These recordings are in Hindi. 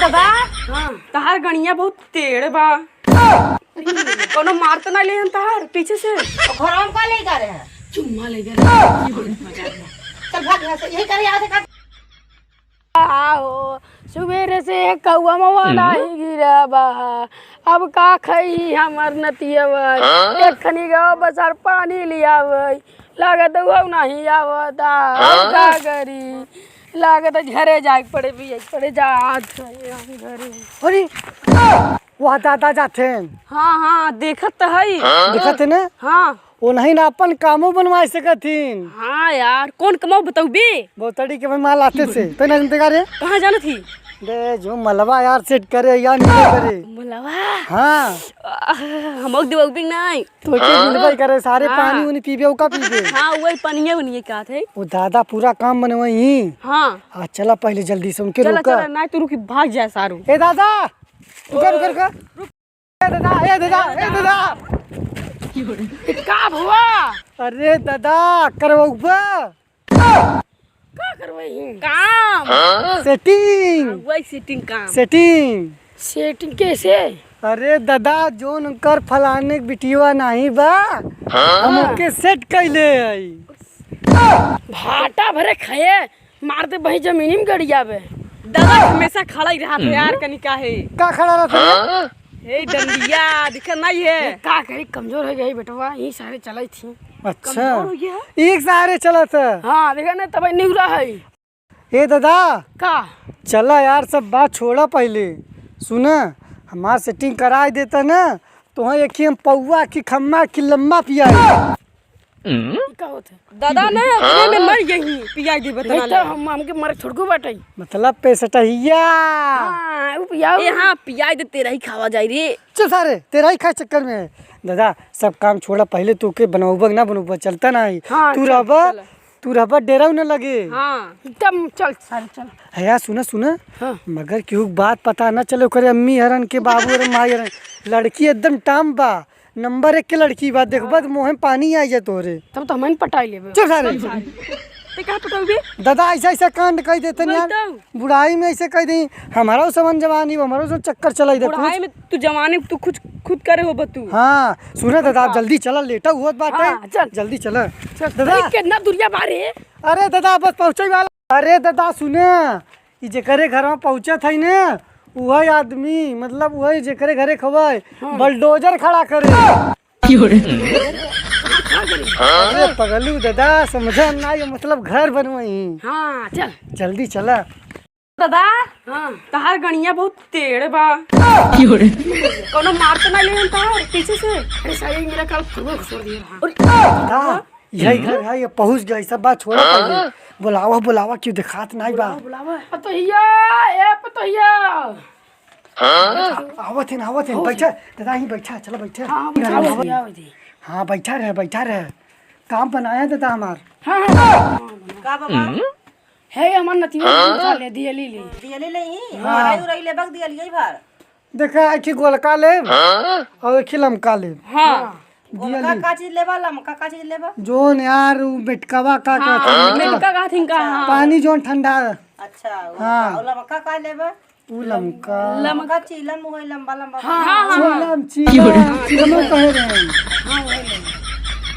दादा तहार गणिया बहुत टेढ़ बा। कोनो मार तो ना ले हम तहार पीछे से। घर हम का ले जा रहे हैं? चुम्मा ले जा। चल भाग यहाँ से, यही कर यहाँ से कर। आओ सुबेरे से कौआ मवा नाही गिरा बा। अब का खई हमर नतियवा एक खनी गवा बजार पानी लियावई लागत हो नहीं आवता। का करी लागत घरे जाके पड़े जा आज हम घरे। अरे वहाँ दादा जाते हैं। हाँ हाँ देखत तो है। देखत है ना। हाँ वो नहीं ना अपन कामों बनवा सकतीन। हाँ यार कौन कमाओ बताऊ बे। बोतड़ी के माल आते से तो ना जानते रे। कहाँ जाना थी? दे जो मलबा यार सेट करे या नहीं करे। मलबा हाँ हम देव भी नहीं तो के मिलवाई करे सारे पानी उन्हें पीबे उका पीबे। हाँ वही पनिया बनिए का थे। वो दादा पूरा काम बनवाई। हाँ हाँ चला पहले जल्दी से उनके चला रोका। चला नहीं तो रुकी भाग जाए सारू। ए दादा रुका रुका रुका। ए दादा ए दादा ए दादा का भुआ अरे दादा करवाऊबा का करवाई काम सेटिंग वही सेटिंग काम। सेटिंग कैसे? अरे दादा जोन उनकर फलाने बिटिया नहीं बा हम ओके सेट कैले हई। भाटा भरे खाए मार दे भाई जमीनी में गड़ जावे। दादा हमेशा खड़ा ही रहा था यार कनी का है का खड़ा रहता हे डंडिया दिखा नहीं है। का करी कमजोर हो गई बेटवा यही सारे चलाई थी। अच्छा हो गया एक सहारे चला था। हाँ देखा ना तब निहुरा है। ए दादा का चला यार सब बात छोड़ा पहले सुना हमार सेटिंग करा देता ना तो वहाँ एक हम पौवा की खम्मा की लम्बा पिया का होता दादा ना अपने में मर यही पिया दी बता ले हम हमके मर छोड़को बाटई मतलब पैसठिया। हां वो पिया यहां पिया दे तेरा ही खावा जाई रे। चल सारे तेरा ही खाए चक्कर में दादा सब काम छोड़ा पहले तू के बनाऊबा ना बनऊबा चलता नहीं। हाँ, तू रबा डेरा न लगे। हां एकदम चल सारे चल। है सुना सुना हाँ। मगर क्यों बात पता न चलो करे अम्मी हरन के बाबू हरन माई हरन लड़की एकदम टाम बा नंबर 1 के लड़की बात देखो बस मुँह पानी आ जाए तोरे तब तो हम पटाई लेबे। चल सारे ते का पटाओगे दादा ऐसा ऐसा कांड कह देते यार बुढ़ाई में ऐसे कह दी हमारा समन जवानी हमारा सब चक्कर चला दे बुढ़ाई में तू जवानी तू खुद करे हो बतू। हाँ सुना दादा आप जल्दी चला लेटा हुआ बात है। हाँ, चल जल्दी चला दादा कितना दूरिया बारे। अरे दादा बस पहुँचे वाला। अरे दादा सुने ई जेकरे घर में पहुँचा था ना वही आदमी मतलब वही जेकरे घरे खबर बलडोजर खड़ा करे। अरे पगलू दादा समझा ना ये मतलब घर बनवाई। हाँ चल जल्दी चला दादा। हाँ तहार गणिया बहुत टेढ़ बा। कोनो मार तो ना ले हम तहार पीछे से। अरे सारे मेरा कल छोड़ दिया। यही घर है ये पहुँच गई सब बात छोड़ा पहले बुलावा बुलावा क्यों दिखात नहीं बा। बुलावा पतोहिया ए पतोहिया। आवत है बैठा दादा ही बैठा चलो बैठा। हाँ बैठा रहे काम बनाया दादा हमार। हाँ का बाबा है हमार नतिया ले दिया ले दियले नहीं हमारा उरई ले बग दियली भार देखा एक गोलका ले और एक लमका ले। हाँ गोलका का चीज लेबा लमका का चीज लेबा जोन यार बेटकवा का लमका का थिंका। हाँ पानी जोन ठंडा। अच्छा हाँ। और लमका का लेबा उ लमका लमका चीलम होई लंबा लंबा। चीलम चीलम कहे रहे।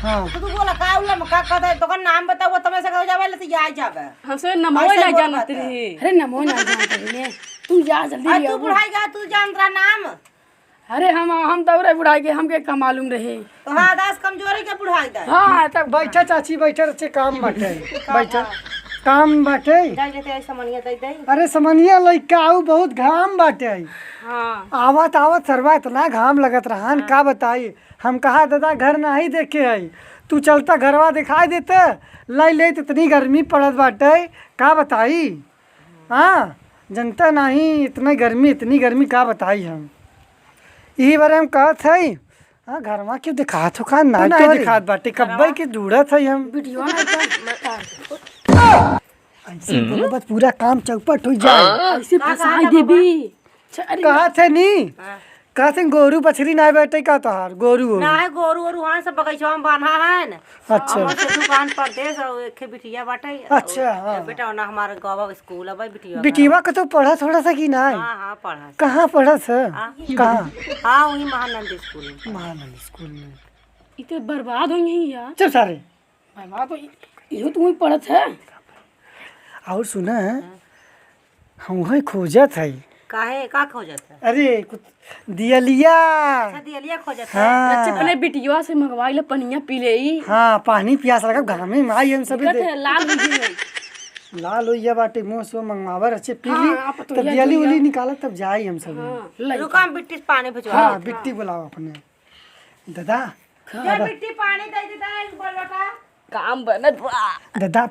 हाँ तू बोला का लमका का दे तो का नाम बताओ तब से कहो जावे ले आ जावे। हमसे नमो ना जानत रे। अरे नमो ना जानत रे तू जा जल्दी। तू बुढ़ाई गा तू जान रहा नाम। अरे हम दौड़े बुढ़ाई के हमके का मालूम रहे। तो हाँ दास कमजोरी के बुढ़ाई दा। हाँ तब बैठा चाची बैठा अच्छे काम बाटे बैठा काम बाटे। जाई लेते ऐसा मनिया दई दई। अरे समनिया लइका आऊ बहुत घाम बाटे। हाँ आवत सरवा इतना घाम लगत रहा का बताई हम कहा दादा घर नहीं देखे है तू चलता घरवा दिखाई देते लाई ले इतनी गर्मी पड़त बाटे का बताई। हाँ जनता नहीं इतनी गर्मी का बताई हम यही बारे हम कहत है। हाँ घरवा क्यों दिखात हो ना दिखात बाटे कब्बई के जुड़त है हम ऐसे बोलो बस पूरा काम चौपट हो जाए। ऐसे फसाई देबी। कहा थे नी कहते गोरू बछरी ना बैठे का तोहार गोरू ना है गोरू ओरू हाँ सब बगीचवा में बांधा है न। अच्छा। हमर से दुकान पर देश और एक बिटिया बाटे। अच्छा, हाँ। बेटा ना हमारे गाँव स्कूल अब बिटिया बिटिया का तो पढ़ा थोड़ा सा कि ना हाँ हाँ पढ़ा। कहाँ पढ़ा था कहाँ हाँ वही महानंद स्कूल में। महानंद स्कूल में। इतने बर्बाद हो यही यार। चल सारे बर्बाद हो यो तुम पढ़त है। और सुना हम वही खोजत है। काहे का खोजत है? अरे कुछ दियलिया। अच्छा दियलिया खोजत है। हाँ अच्छा पहले बिटिया से मंगवाई ले पनिया पी ले ई। हाँ पानी प्यास लगा घर में आई हम सभी दिक्कत दे है लाल हो गई। लाल होइया बाटे मुंह से मंगवावर अच्छे पी हाँ, ली आप तो तब यह दियली जो उली यह- निकाला तब जाई हम सभी। हाँ ले रुका हम बिट्टी से पानी भिजवा। हाँ बिट्टी बुलाओ अपने दादा। ये बिट्टी पानी दे देता है एक बलोटा। काम बनत बा। दादा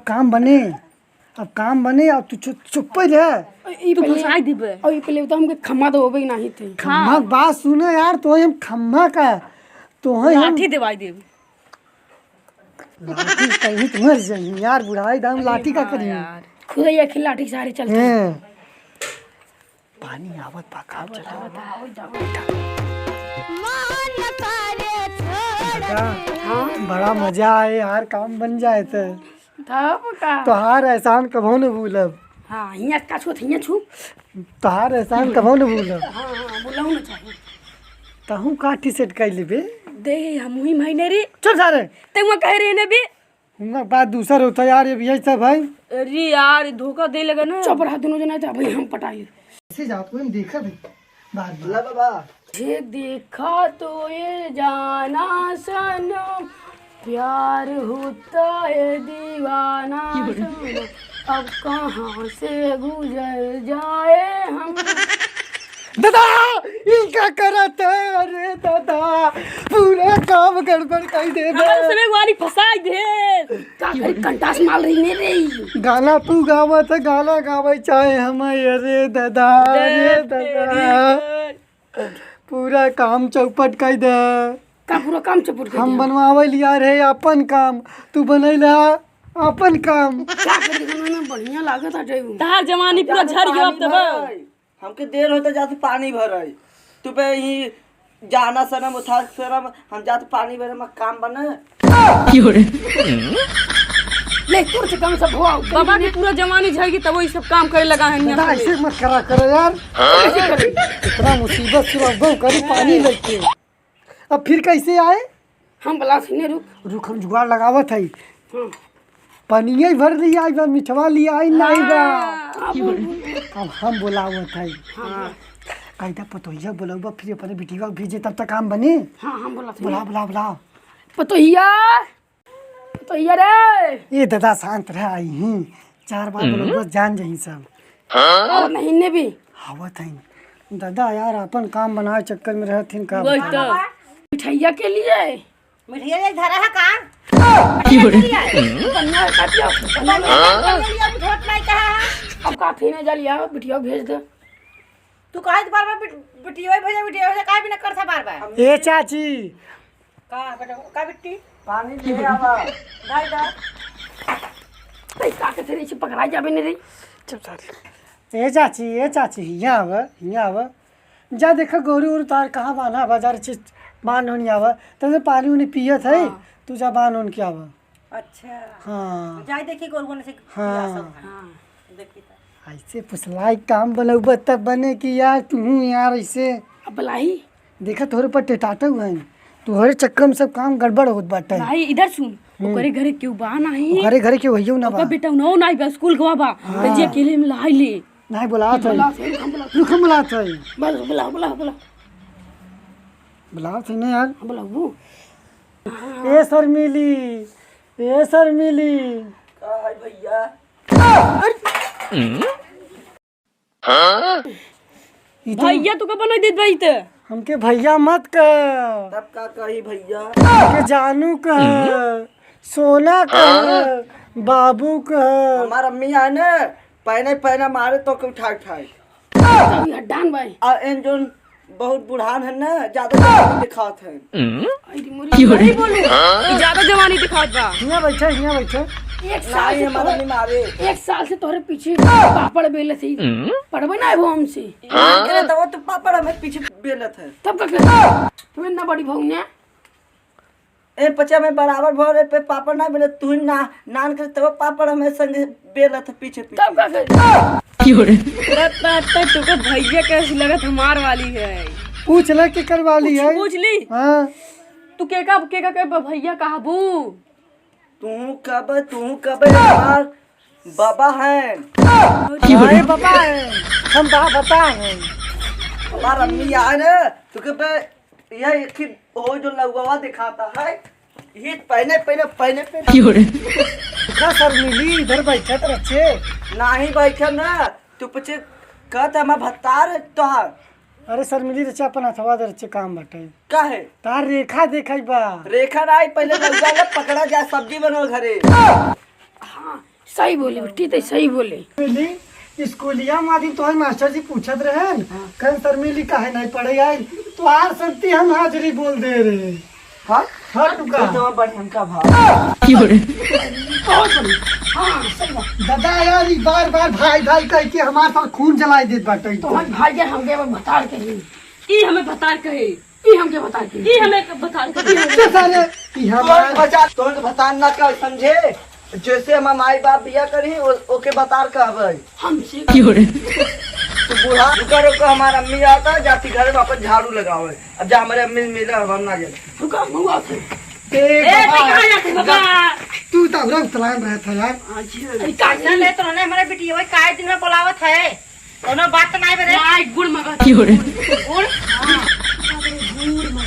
अब काम बने अब तू चुप ही रह। तू फसाई दिबे। और ई पहले तो हमके खम्मा तो होबे नहीं थे। खम्मा बात सुनो यार तो हम खम्मा का तो हम लाठी देवाई देब। लाठी कहीं तो मर जाई यार बुढ़ाई दाम लाठी का करी खुद ये खिलाठी सारे चलते। हैं। पानी आवत बा काम चला हाँ बड़ा मजा आए यार काम बन जाए तो तब का। तोहार एहसान कभो न भूलब। हाँ हियां का छू हियां छू। तोहार एहसान कभो न भूलब। हाँ हाँ बुलाऊ ना चाहिए। तहू का टी शर्ट कर लेबे दे हम ही महीने रे। चल सारे ते वहां कह रहे ने बे। हुआ बात दूसर होता यार ये भी सब भाई अरे यार धोखा दे लगा ना। चुप रहा दोनों जना भाई हम पटाई। ऐसे जात को हम देखा भी बात बाबा ये देखा तो ये जाना सनम प्यार होता है दीवाना सनम अब कहाँ से गुजर जाए हम। दादा ये क्या करत है अरे दादा पूरा काम गड़बड़ कर दे समय वाली फसाई दे। का करी कंटास माल रही ने रे। गाना तू गावत है गाना गावे चाहे हम अरे दादा पूरा काम चौपट कर दे। का पूरा काम चपुट कर हम बनवावे लिया रे अपन काम तू बनैला अपन काम। क्या करी में बढ़िया लागत है तहार जवानी पूरा झड़ गया अब तब। हमके देर होता जाते पानी भराई तू पे ही जाना सनम उठा सनम हम जाते पानी भरे में काम बने ले तोर से काम सब हुआ। बाबा की पूरा जवानी झड़ गई तब वो सब काम करे लगा है दादा ऐसे मत करा करो यार इतना मुसीबत से अब करी पानी लेके अब फिर कैसे आए। हम बला से रुक हम जुगाड़ लगावत है पनिया भर लिया आई बा मिठवा लिया आई नहीं बा अब हम बुलावत है कायदा पतोहिया बुलाऊबा फिर अपने बिटिया भेजे तब तक काम बने। हाँ हम बोला बुला पतोहिया पतोहिया रे। ये दादा शांत रह आई ही 4 बार बोलो बस जान जाही सब। और नहीं ने भी आवत है दादा यार अपन काम बनाए चक्कर में रहथिन का वही तो मिठाइया के लिए मिठिया एक धरा है का? पन्ना काट लिया पन्ना में। मिठिया में धोत नहीं कहा है। अब काफी ने जलिया बिटिया भेज दे। तू कहे बार बार बिटिया भेजा का भी न कर था बार बार। ए चाची का बेटा का बिट्टी पानी ले आवा दाई दा पैसा के तेरे से पकड़ाई जाबे ने रे। चुप सारी ए चाची यहाँ आव जा देखा गोरू और तार कहाँ बाना बाजार चीज बान होनी आवा तब पानी उन्हें पियत है तू जा बान उनकी आवा। अच्छा हाँ जाई देखी गोरगोन से हाँ देखी ता ऐसे पुसलाई काम बनौबा तब बने कि यार तू यार ऐसे अब बलाई देखा तोहरे पर टेटाटा हुआ है तोहरे चक्कर में सब काम गड़बड़ होत बाटे। भाई इधर सुन ओकरे घरे क्यों बा नहीं घरे क्यों भैया ना ओकर बेटा नौ नहीं बा स्कूल गवा बा तो जे अकेले में लाई ले नहीं बुलात है रुक बुलात है बस बुला बुला बुला बुलात है ना यार बुला वो ए सर मिली का है भैया भैया तू का बना देत भाई ते हमके भैया मत कर तब का कही भैया के जानू कह सोना कह बाबू कह हमार अम्मी है न पहने मारे तो के उठाई हड्डान भाई आ इन जोन बहुत बुढ़ान है ना, ज्यादा जवानी दिखात है। नहीं बोलू कि ज्यादा जवानी दिखात बा। हियां बैठे हियां बैठे। एक साल नहीं से हमारा नहीं मारे। एक साल से तोहरे पीछे पापड़ बेले थी पढ़बे ना वो हमसे करे तो वो तो पापड़ हमें पीछे बेलत है। तब का तू इतना बड़ी भाऊ ने ए पचा में बराबर भरे पे पापड़ ना बेले, तू ना नान करे तब पापड़ हमें संग बेलत है पीछे पीछे। तब का तुमको भैया कैसी लगत हमार वाली है। पूछ ले के करवा ली है। पूछ ली हाँ तू केका भैया कहबू। तू कब हमार बाबा है। अरे बाबा है हम बता है। हमार अम्मी आए ना तो के यह कि वो जो लौवा दिखाता है ये पहने पहने पहने पहने का सर मिली इधर बैठे तो अच्छे नहीं बैठे ना तू पीछे कहते हमार भत्तार है तोहार। अरे सर मिली रचा अपन अथवा दर अच्छे काम बाटे का है तार रेखा देखई बा रेखा नहीं पहले लौवा ले पकड़ा जाए सब्जी बनल घरे। हाँ सही बोले बेटी तो सही बोले। मिली स्कूलिया मादी तो मास्टर जी पूछत रहे कल सर मिली काहे नहीं पढ़े आई तो आर संती हम हाजिरी बोल दे रहे। हाँ हाँ टुका तो बढ़िया का भाव दादा यार ई बार बार भाई भाई कह के हमारे साथ खून जलाई देत बाटे। तो हम भाई जान हमके बता के ई हमें बता कहे ई हमके बता के ई हमें बता कहे अच्छा सारे ई हमारे बचा तो बतान ना का समझे जैसे हम माई बाप बिया करी ओके बता कहबै हमसे तो बूढ़ा रुका हमारा अम्मी आता जाती घर में अपन झाड़ू लगावे। अब जा हमारे अम्मी मिले हम ना जाए। रुका हुआ थे तू तो रंग तलान रहे था यार। काटना ले तो नहीं हमारे बेटी वही काय दिन में बोलावत है कोनो बात तो नहीं बरे। आई गुड़ मगा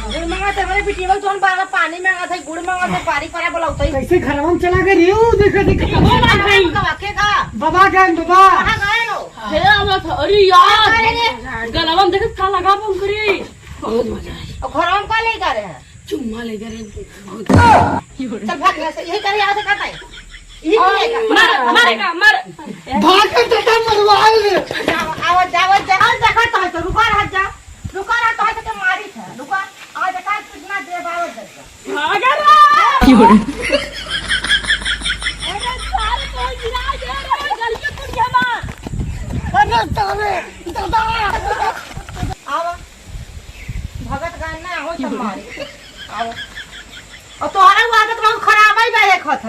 गुड़ मंगा थे हमारे बेटी वही जोन बारा पानी मंगा थे गुड़ मंगा थे पानी परा बोलावत है। कैसे खराम चला गई रे देखो देखो के का बाबा गए बाबा कहां गए लो हे आवत अरे यार गलवन देख का लगा बम करी बहुत मजा आया। और घर में का ले जा रहे हैं चुम्मा ले गए चल भाग यहाँ से यही करे यहाँ से करता है यही करेगा मारेगा मार भाग के टटा मरवाल रे। आवाज देखा तो रुका रह जा रुका रहा तो है तो मारी था रुका आज देखा कितना देर आवाज देखा भागा रे अरे सारे कोई गिरा दे रे गलती कुछ जमा अरे तारे दादा आवा भगत गान ना हो सब मारी आओ और तोहरा आदत बहुत खराब है बे देखत